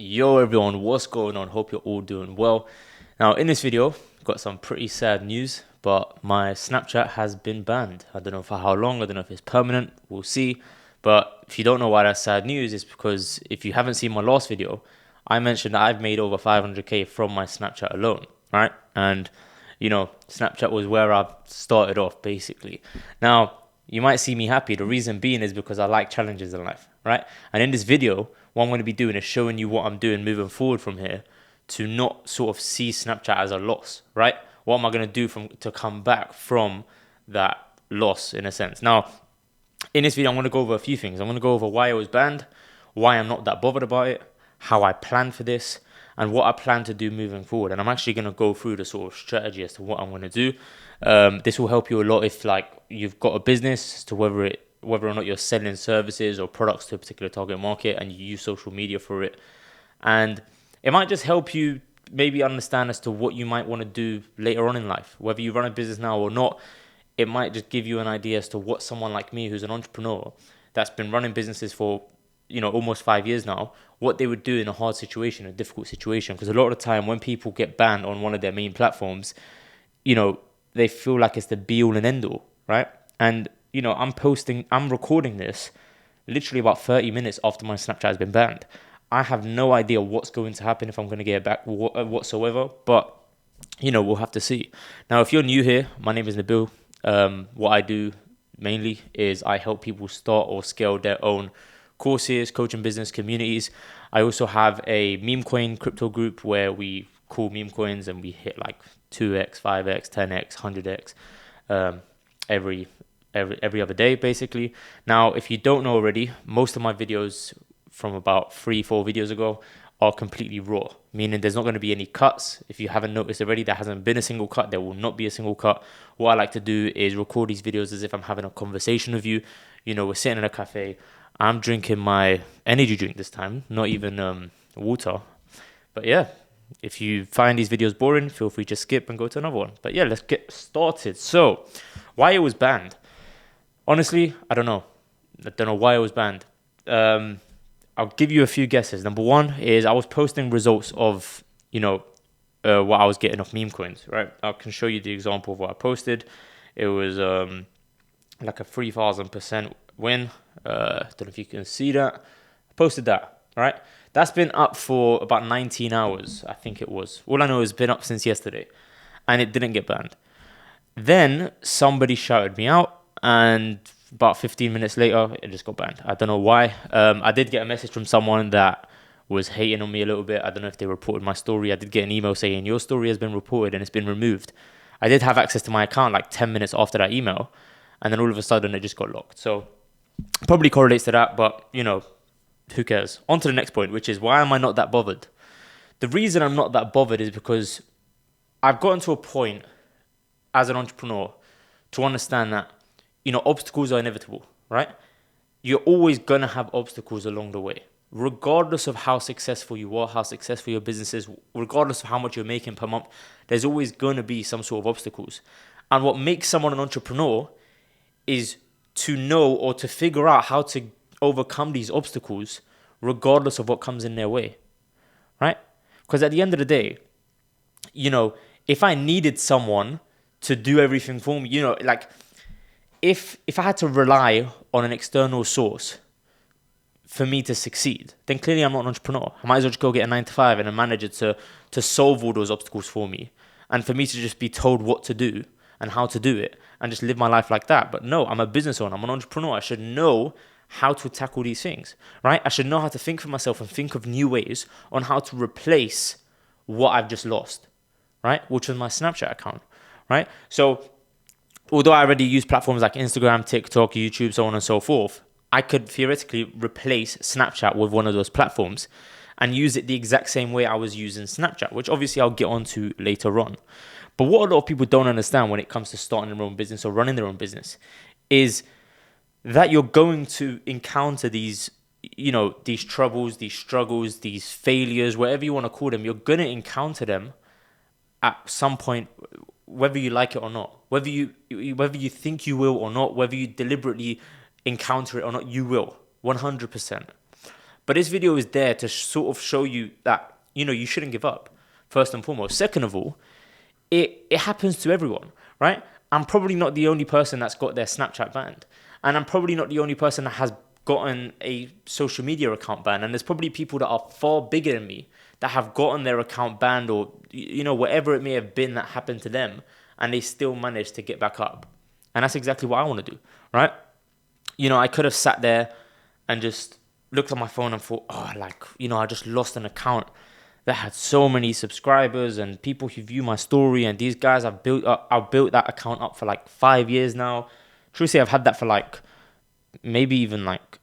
Yo everyone, what's going on? Hope you're all doing well. Now in this video, got some pretty sad news, but my Snapchat has been banned. I don't know for how long, I don't know if it's permanent, we'll see. But if you don't know why that's sad news, it's because if you haven't seen my last video, I mentioned that I've made over 500k from my Snapchat alone, right? And Snapchat was where I started off basically. Now, you might see me happy. The reason being is because I like challenges in life, right? And in this video, what I'm going to be doing is showing you what I'm doing moving forward from here to not sort of see Snapchat as a loss, right? What am I going to do to come back from that loss in a sense? Now, in this video, I'm going to go over a few things. I'm going to go over why it was banned, why I'm not that bothered about it, how I plan for this, and what I plan to do moving forward. And I'm actually going to go through the sort of strategy as to what I'm going to do. This will help you a lot if you've got a business as to whether or not you're selling services or products to a particular target market and you use social media for it. And it might just help you maybe understand as to what you might want to do later on in life. Whether you run a business now or not, it might just give you an idea as to what someone like me who's an entrepreneur that's been running businesses for almost 5 years now, what they would do in a hard situation, a difficult situation. Because a lot of the time when people get banned on one of their main platforms, they feel like it's the be all and end all, right? And I'm recording this literally about 30 minutes after my Snapchat has been banned. I have no idea what's going to happen, if I'm going to get it back whatsoever, but we'll have to see. Now, if you're new here, my name is Nabil. What I do mainly is I help people start or scale their own courses, coaching business communities. I also have a meme coin crypto group where we call meme coins and we hit like 2x, 5x, 10x, 100x every other day basically. Now, if you don't know already, most of my videos from about 3-4 videos ago are completely raw, meaning there's not going to be any cuts. If you haven't noticed already, there hasn't been a single cut. There will not be a single cut. What I like to do is record these videos as if I'm having a conversation with you. We're sitting in a cafe. I'm drinking my energy drink this time, not even water. But yeah, if you find these videos boring, feel free to skip and go to another one. But yeah, let's get started. So, why it was banned? Honestly, I don't know. I don't know why it was banned. I'll give you a few guesses. Number one is I was posting results of, what I was getting off meme coins, right? I can show you the example of what I posted. It was like a 3,000% win. Don't know if you can see that. I posted that, right? That's been up for about 19 hours, I think it was. All I know is it's been up since yesterday, and it didn't get banned. Then somebody shouted me out, and about 15 minutes later, it just got banned. I don't know why. I did get a message from someone that was hating on me a little bit. I don't know if they reported my story. I did get an email saying, your story has been reported and it's been removed. I did have access to my account like 10 minutes after that email, and then all of a sudden it just got locked. So probably correlates to that, but who cares? On to the next point, which is why am I not that bothered? The reason I'm not that bothered is because I've gotten to a point as an entrepreneur to understand that obstacles are inevitable, right? You're always going to have obstacles along the way. Regardless of how successful you are, how successful your business is, regardless of how much you're making per month, there's always going to be some sort of obstacles. And what makes someone an entrepreneur is to know or to figure out how to overcome these obstacles regardless of what comes in their way, right? Because at the end of the day, if I needed someone to do everything for me, if I had to rely on an external source for me to succeed, then clearly I'm not an entrepreneur. I might as well just go get a 9-to-5 and a manager to solve all those obstacles for me, and for me to just be told what to do and how to do it and just live my life like that. But no, I'm a business owner. I'm an entrepreneur. I should know how to tackle these things, right? I should know how to think for myself and think of new ways on how to replace what I've just lost, right? Which was my Snapchat account, right? So although I already use platforms like Instagram, TikTok, YouTube, so on and so forth, I could theoretically replace Snapchat with one of those platforms and use it the exact same way I was using Snapchat, which obviously I'll get onto later on. But what a lot of people don't understand when it comes to starting their own business or running their own business is that you're going to encounter these troubles, these struggles, these failures, whatever you want to call them. You're going to encounter them at some point, whether you like it or not, whether you think you will or not, whether you deliberately encounter it or not, you will, 100%. But this video is there to sort of show you that, you shouldn't give up, first and foremost. Second of all, it happens to everyone, right? I'm probably not the only person that's got their Snapchat banned. And I'm probably not the only person that has gotten a social media account banned. And there's probably people that are far bigger than me that have gotten their account banned, or, whatever it may have been that happened to them, and they still managed to get back up. And that's exactly what I want to do, right? I could have sat there and just looked at my phone and thought, I just lost an account that had so many subscribers and people who view my story, and these guys I've built that account up for like 5 years now. Truthfully, I've had that for like maybe even like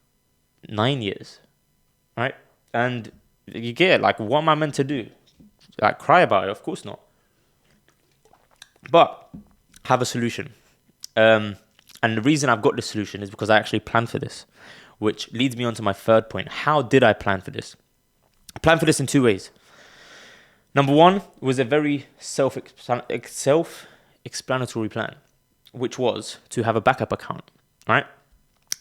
9 years, right? And you get it, like, what am I meant to do? Like, cry about it? Of course not. But have a solution. And the reason I've got this solution is because I actually planned for this, which leads me on to my third point. How did I plan for this? I planned for this in 2 ways. Number one was a very self-explanatory plan, which was to have a backup account, right?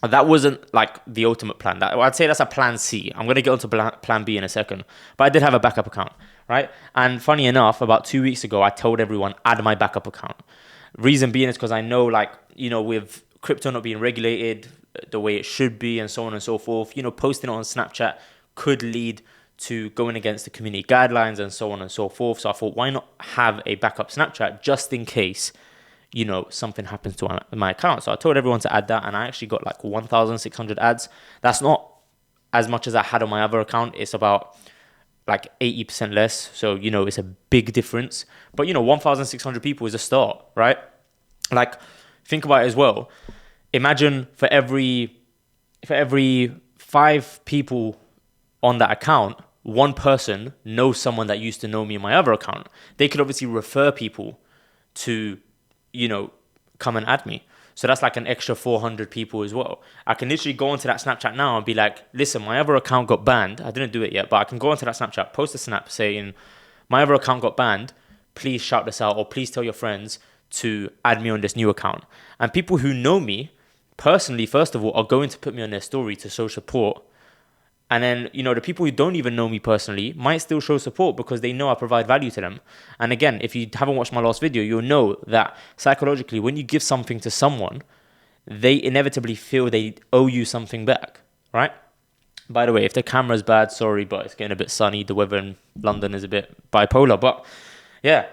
That wasn't like the ultimate plan. I'd say that's a plan C. I'm going to get onto plan B in a second. But I did have a backup account, right? And funny enough, about 2 weeks ago, I told everyone, add my backup account. Reason being is because I know, with crypto not being regulated the way it should be and so on and so forth, posting it on Snapchat could lead to going against the community guidelines and so on and so forth. So I thought, why not have a backup Snapchat just in case, something happens to my account. So I told everyone to add that, and I actually got like 1,600 ads. That's not as much as I had on my other account. It's about like 80% less. So, it's a big difference. But, 1,600 people is a start, right? Like, think about it as well. Imagine for every 5 people on that account, one person knows someone that used to know me in my other account. They could obviously refer people to, come and add me. So that's like an extra 400 people as well. I can literally go onto that Snapchat now and be like, listen, my other account got banned. I didn't do it yet, but I can go onto that Snapchat, post a snap saying, my other account got banned. Please shout this out, or please tell your friends to add me on this new account. And people who know me personally, first of all, are going to put me on their story to show support. And then, the people who don't even know me personally might still show support because they know I provide value to them. And again, if you haven't watched my last video, you'll know that psychologically, when you give something to someone, they inevitably feel they owe you something back, right? By the way, if the camera's bad, sorry, but it's getting a bit sunny. The weather in London is a bit bipolar, but yeah.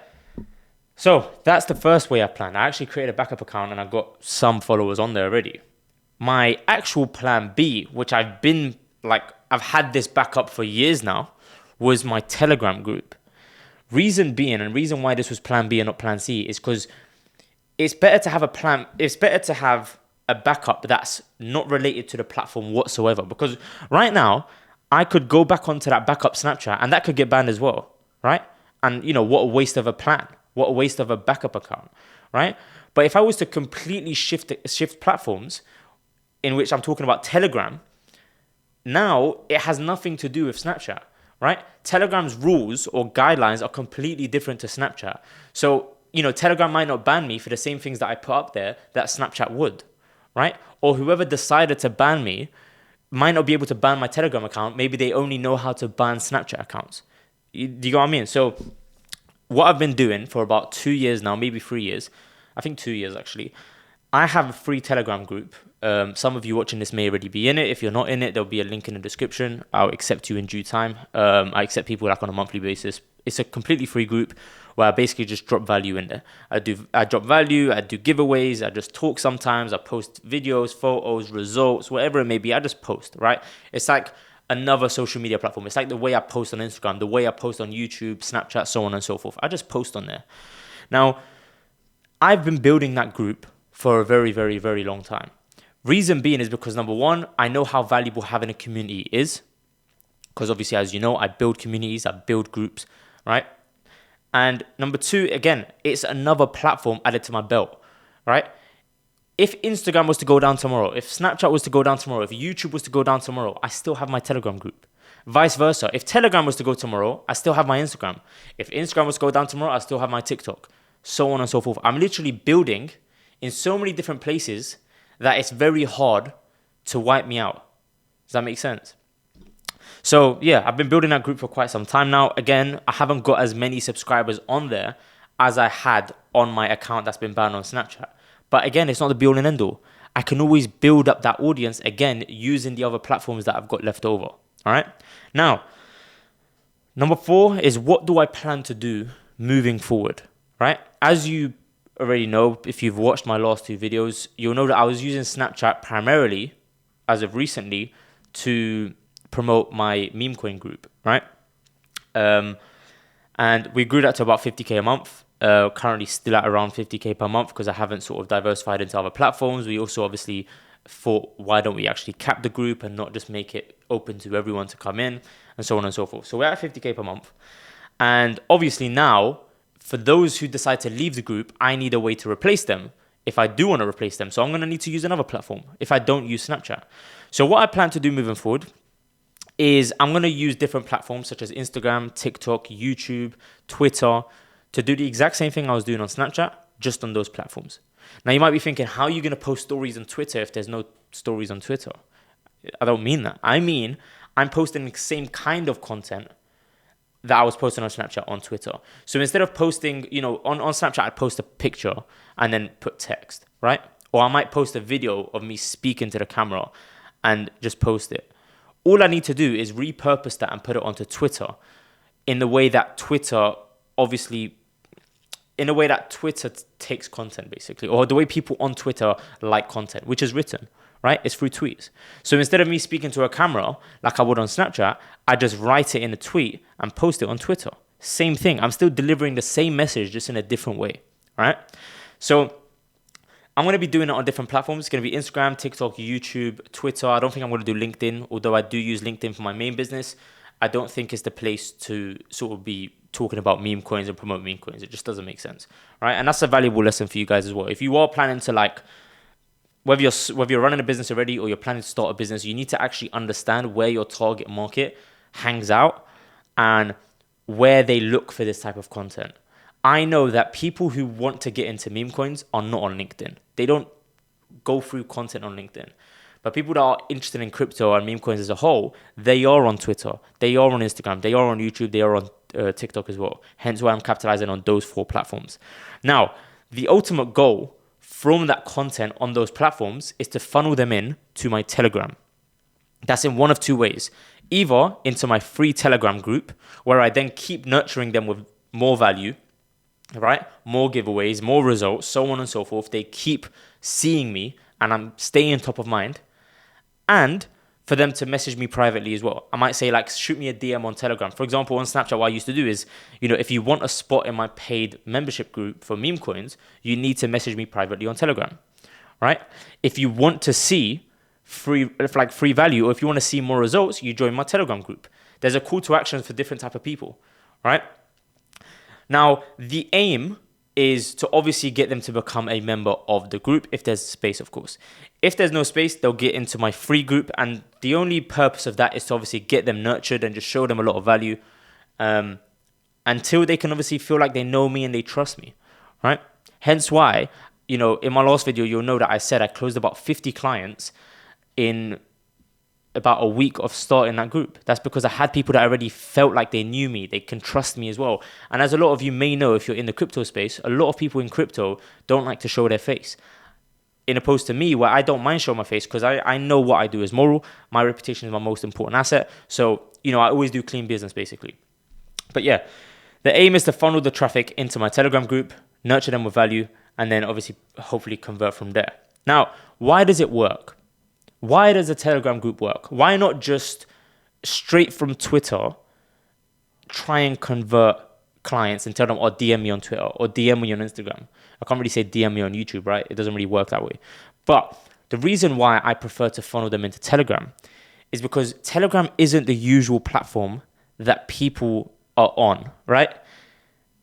So that's the first way I planned. I actually created a backup account and I got some followers on there already. My actual plan B, which I've had this backup for years now, was my Telegram group. Reason being, and reason why this was plan B and not plan C, is because it's better to have a backup that's not related to the platform whatsoever. Because right now, I could go back onto that backup Snapchat and that could get banned as well, right? And what a waste of a plan. What a waste of a backup account, right? But if I was to completely shift platforms, in which I'm talking about Telegram, now it has nothing to do with Snapchat, right? Telegram's rules or guidelines are completely different to Snapchat. So, Telegram might not ban me for the same things that I put up there that Snapchat would, right? Or whoever decided to ban me might not be able to ban my Telegram account. Maybe they only know how to ban Snapchat accounts. Do you get what I mean? So what I've been doing for about 2 years now, maybe 3 years, I think 2 years actually, I have a free Telegram group. Some of you watching this may already be in it. If you're not in it, there'll be a link in the description. I'll accept you in due time. I accept people on a monthly basis. It's a completely free group where I basically just drop value in there. I drop value, I do giveaways, I just talk sometimes, I post videos, photos, results, whatever it may be, I just post, right? It's like another social media platform. It's like the way I post on Instagram, the way I post on YouTube, Snapchat, so on and so forth. I just post on there. Now, I've been building that group for a very, very, very long time. Reason being is because, number one, I know how valuable having a community is. Because obviously, as you know, I build communities, I build groups, right? And number two, again, it's another platform added to my belt, right? If Instagram was to go down tomorrow, if Snapchat was to go down tomorrow, if YouTube was to go down tomorrow, I still have my Telegram group. Vice versa. If Telegram was to go tomorrow, I still have my Instagram. If Instagram was to go down tomorrow, I still have my TikTok. So on and so forth. I'm literally building in so many different places that it's very hard to wipe me out. Does that make sense? So yeah, I've been building that group for quite some time now. Again, I haven't got as many subscribers on there as I had on my account that's been banned on Snapchat. But again, it's not the be all and end all. I can always build up that audience again using the other platforms that I've got left over. All right. Now, number 4 is, what do I plan to do moving forward? Right. As you already know, if you've watched my last 2 videos, you'll know that I was using Snapchat primarily as of recently to promote my meme coin group. Right. And we grew that to about 50k a month. Currently still at around 50k per month because I haven't sort of diversified into other platforms. We also obviously thought, why don't we actually cap the group and not just make it open to everyone to come in, and so on and so forth. So we're at 50k per month. And obviously now, for those who decide to leave the group, I need a way to replace them if I do want to replace them. So I'm going to need to use another platform if I don't use Snapchat. So what I plan to do moving forward is I'm going to use different platforms such as Instagram, TikTok, YouTube, Twitter to do the exact same thing I was doing on Snapchat, just on those platforms. Now, you might be thinking, how are you going to post stories on Twitter if there's no stories on Twitter? I don't mean that. I mean, I'm posting the same kind of content that I was posting on Snapchat on Twitter. So instead of posting, on Snapchat, I'd post a picture and then put text, right? Or I might post a video of me speaking to the camera and just post it. All I need to do is repurpose that and put it onto Twitter in the way that Twitter takes content, basically, or the way people on Twitter like content, which is written, right? It's through tweets. So instead of me speaking to a camera like I would on Snapchat, I just write it in a tweet and post it on Twitter. Same thing. I'm still delivering the same message, just in a different way, right? So I'm going to be doing it on different platforms. It's going to be Instagram, TikTok, YouTube, Twitter. I don't think I'm going to do LinkedIn, although I do use LinkedIn for my main business. I don't think it's the place to sort of be talking about meme coins and promote meme coins. It just doesn't make sense, right? And that's a valuable lesson for you guys as well. If you are planning to whether you're running a business already or you're planning to start a business, you need to actually understand where your target market hangs out and where they look for this type of content. I know that people who want to get into meme coins are not on LinkedIn. They don't go through content on LinkedIn. But people that are interested in crypto and meme coins as a whole, they are on Twitter, they are on Instagram, they are on YouTube, they are on TikTok as well. Hence why I'm capitalizing on those 4 platforms. Now, the ultimate goal from that content on those platforms is to funnel them in to my Telegram. That's in one of 2 ways. Either into my free Telegram group, where I then keep nurturing them with more value, right? More giveaways, more results, so on and so forth. They keep seeing me and I'm staying top of mind. And for them to message me privately as well. I might say, shoot me a DM on Telegram. For example, on Snapchat, what I used to do is, if you want a spot in my paid membership group for meme coins, you need to message me privately on Telegram, right? If you want to see free value, or if you want to see more results, you join my Telegram group. There's a call to action for different type of people, right? Now, the aim is to obviously get them to become a member of the group, if there's space, of course. If there's no space, they'll get into my free group, and the only purpose of that is to obviously get them nurtured and just show them a lot of value until they can obviously feel like they know me and they trust me, right? Hence why, in my last video, you'll know that I said I closed about 50 clients in about a week of starting that group. That's because I had people that already felt like they knew me, they can trust me as well. And as a lot of you may know, if you're in the crypto space, a lot of people in crypto don't like to show their face. In opposed to me, where I don't mind showing my face because I know what I do is moral. My reputation is my most important asset. So, I always do clean business, basically. But yeah, the aim is to funnel the traffic into my Telegram group, nurture them with value, and then obviously hopefully convert from there. Now, why does it work? Why does a Telegram group work? Why not just straight from Twitter try and convert clients and tell them, or DM me on Twitter or DM me on Instagram? I can't really say DM me on YouTube, right? It doesn't really work that way. But the reason why I prefer to funnel them into Telegram is because Telegram isn't the usual platform that people are on, right?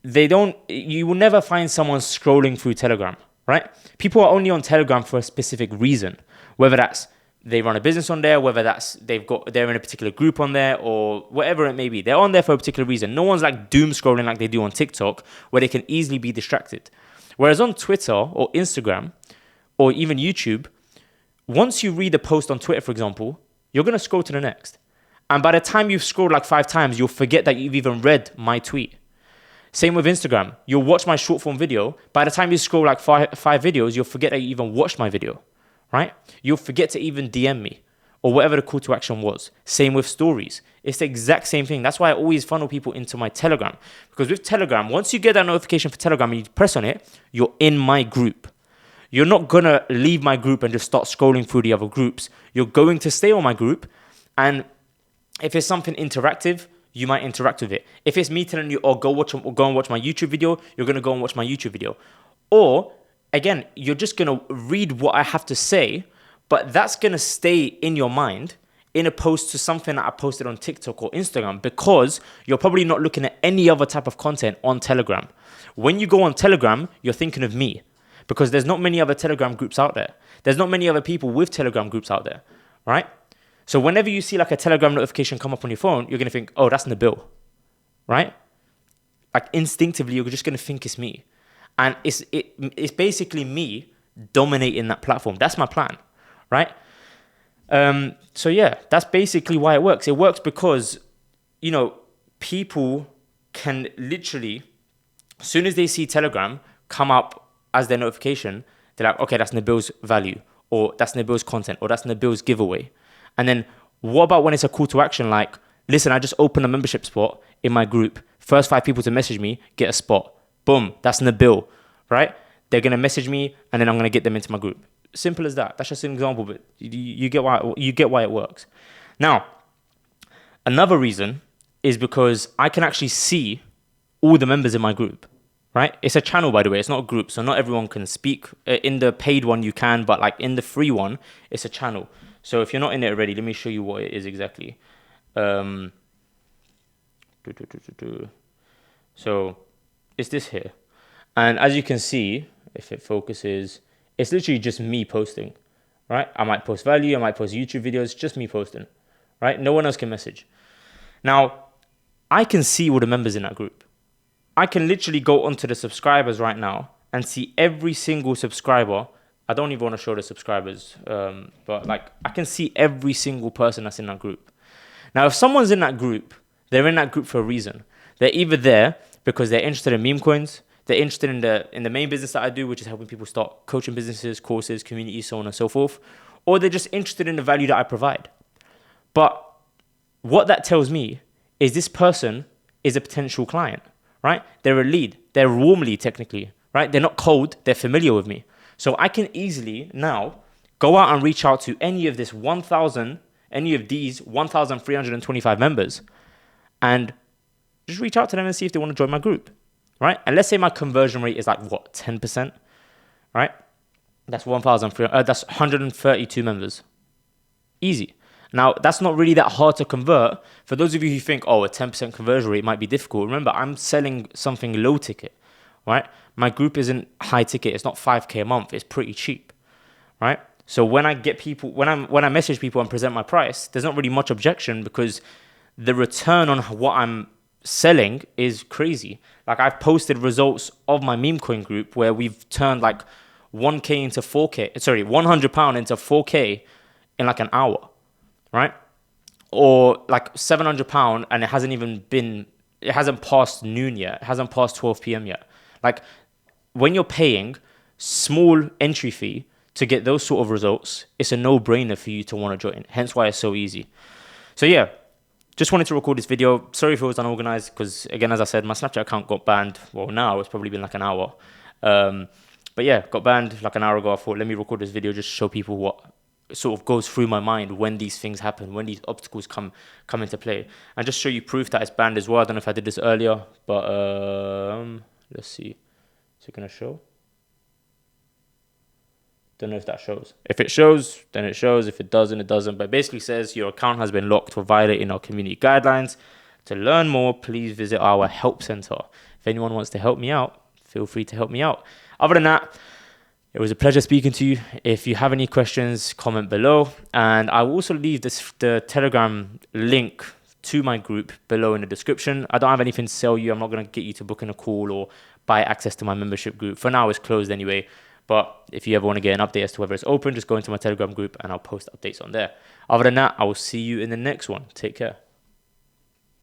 You will never find someone scrolling through Telegram, right? People are only on Telegram for a specific reason, whether that's they run a business on there, whether that's they're in a particular group on there, or whatever it may be. They're on there for a particular reason. No one's doom scrolling like they do on TikTok, where they can easily be distracted. Whereas on Twitter or Instagram or even YouTube, once you read a post on Twitter, for example, you're going to scroll to the next. And by the time you've scrolled like 5 times, you'll forget that you've even read my tweet. Same with Instagram. You'll watch my short form video. By the time you scroll like five videos, you'll forget that you even watched my video, right? You'll forget to even DM me or whatever the call to action was. Same with stories. It's the exact same thing. That's why I always funnel people into my Telegram. Because with Telegram, once you get that notification for Telegram and you press on it, you're in my group. You're not going to leave my group and just start scrolling through the other groups. You're going to stay on my group. And if it's something interactive, you might interact with it. If it's me telling you, go and watch my YouTube video, you're going to go and watch my YouTube video. Or, again, you're just going to read what I have to say, but that's going to stay in your mind in opposed to something that I posted on TikTok or Instagram, because you're probably not looking at any other type of content on Telegram. When you go on Telegram, you're thinking of me, because there's not many other Telegram groups out there. There's not many other people with Telegram groups out there, right? So whenever you see like a Telegram notification come up on your phone, you're going to think, oh, that's Nabil, right? Like instinctively, you're just going to think it's me. And it's basically me dominating that platform. That's my plan, right? So yeah, that's basically why it works. It works because, people can literally, as soon as they see Telegram come up as their notification, they're like, okay, that's Nabil's value, or that's Nabil's content, or that's Nabil's giveaway. And then what about when it's a call to action like, listen, I just opened a membership spot in my group. First 5 people to message me, get a spot. Boom, that's Nabil, right? They're going to message me and then I'm going to get them into my group. Simple as that. That's just an example, but you get why it works. Now, another reason is because I can actually see all the members in my group, right? It's a channel, by the way. It's not a group, so not everyone can speak. In the paid one, you can, but like in the free one, it's a channel. So if you're not in it already, let me show you what it is exactly. So it's this here. And as you can see, if it focuses, it's literally just me posting, right? I might post value, I might post YouTube videos, just me posting, right? No one else can message. Now, I can see all the members in that group. I can literally go onto the subscribers right now and see every single subscriber. I don't even want to show the subscribers, but like I can see every single person that's in that group. Now, if someone's in that group, they're in that group for a reason. They're either there because they're interested in meme coins, they're interested in the main business that I do, which is helping people start coaching businesses, courses, communities, so on and so forth, or they're just interested in the value that I provide. But what that tells me is this person is a potential client, right? They're a lead. They're a warm lead technically, right? They're not cold. They're familiar with me. So I can easily now go out and reach out to any of these 1,325 members and just reach out to them and see if they want to join my group, right? And let's say my conversion rate is like, 10%, right? That's 132 members. Easy. Now, that's not really that hard to convert. For those of you who think, a 10% conversion rate might be difficult, remember, I'm selling something low ticket, right? My group isn't high ticket. It's not 5K a month. It's pretty cheap, right? So when I get people, when I message people and present my price, there's not really much objection because the return on what I'm selling is crazy. Like I've posted results of my meme coin group where we've turned like 1K into 4K, sorry, £100 into 4K in like an hour, right? Or like £700 and it hasn't passed noon yet. It hasn't passed 12 p.m. yet. Like when you're paying small entry fee to get those sort of results, it's a no-brainer for you to want to join. Hence why it's so easy. So yeah, just wanted to record this video. Sorry if it was unorganized because, again, as I said, my Snapchat account got banned. Well, now it's probably been like an hour. But yeah, got banned like an hour ago. I thought, let me record this video just to show people what sort of goes through my mind when these things happen, when these obstacles come into play. And just show you proof that it's banned as well. I don't know if I did this earlier, but let's see. Is it going to show? Don't know if that shows. If it shows, then it shows. If it doesn't, it doesn't. But it basically says your account has been locked for violating our community guidelines. To learn more, please visit our help center. If anyone wants to help me out, feel free to help me out. Other than that, it was a pleasure speaking to you. If you have any questions, comment below. And I will also leave the Telegram link to my group below in the description. I don't have anything to sell you. I'm not going to get you to book in a call or buy access to my membership group. For now, it's closed anyway. But if you ever want to get an update as to whether it's open, just go into my Telegram group and I'll post updates on there. Other than that, I will see you in the next one. Take care.